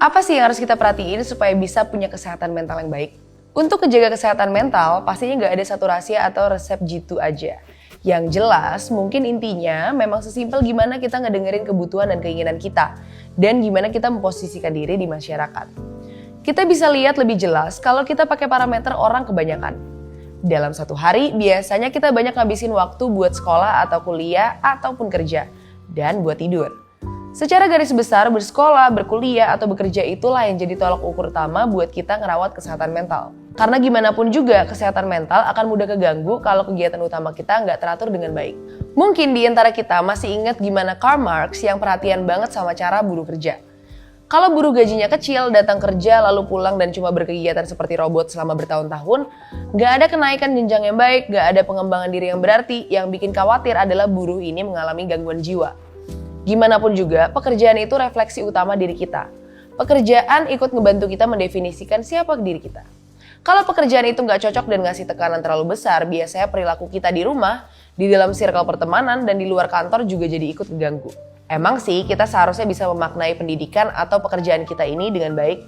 Apa sih yang harus kita perhatiin supaya bisa punya kesehatan mental yang baik? Untuk menjaga kesehatan mental, pastinya nggak ada satu rahasia atau resep jitu aja. Yang jelas, mungkin intinya memang sesimpel gimana kita ngedengerin kebutuhan dan keinginan kita, dan gimana kita memposisikan diri di masyarakat. Kita bisa lihat lebih jelas kalau kita pakai parameter orang kebanyakan. Dalam satu hari, biasanya kita banyak ngabisin waktu buat sekolah atau kuliah ataupun kerja, dan buat tidur. Secara garis besar, bersekolah, berkuliah, atau bekerja itulah yang jadi tolak ukur utama buat kita ngerawat kesehatan mental. Karena gimana pun juga, kesehatan mental akan mudah keganggu kalau kegiatan utama kita nggak teratur dengan baik. Mungkin di antara kita masih ingat gimana Karl Marx yang perhatian banget sama cara buruh kerja. Kalau buruh gajinya kecil, datang kerja, lalu pulang dan cuma berkegiatan seperti robot selama bertahun-tahun, nggak ada kenaikan jenjang yang baik, nggak ada pengembangan diri yang berarti, yang bikin khawatir adalah buruh ini mengalami gangguan jiwa. Gimana pun juga, pekerjaan itu refleksi utama diri kita. Pekerjaan ikut ngebantu kita mendefinisikan siapa diri kita. Kalau pekerjaan itu nggak cocok dan ngasih tekanan terlalu besar, biasanya perilaku kita di rumah, di dalam circle pertemanan, dan di luar kantor juga jadi ikut keganggu. Emang sih kita seharusnya bisa memaknai pendidikan atau pekerjaan kita ini dengan baik.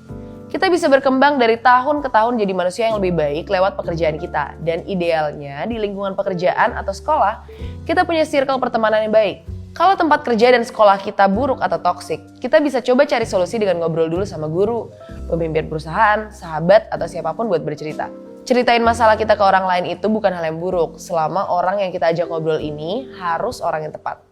Kita bisa berkembang dari tahun ke tahun jadi manusia yang lebih baik lewat pekerjaan kita. Dan idealnya di lingkungan pekerjaan atau sekolah, kita punya circle pertemanan yang baik. Kalau tempat kerja dan sekolah kita buruk atau toksik, kita bisa coba cari solusi dengan ngobrol dulu sama guru, pemimpin perusahaan, sahabat, atau siapapun buat bercerita. Ceritain masalah kita ke orang lain itu bukan hal yang buruk, selama orang yang kita ajak ngobrol ini harus orang yang tepat.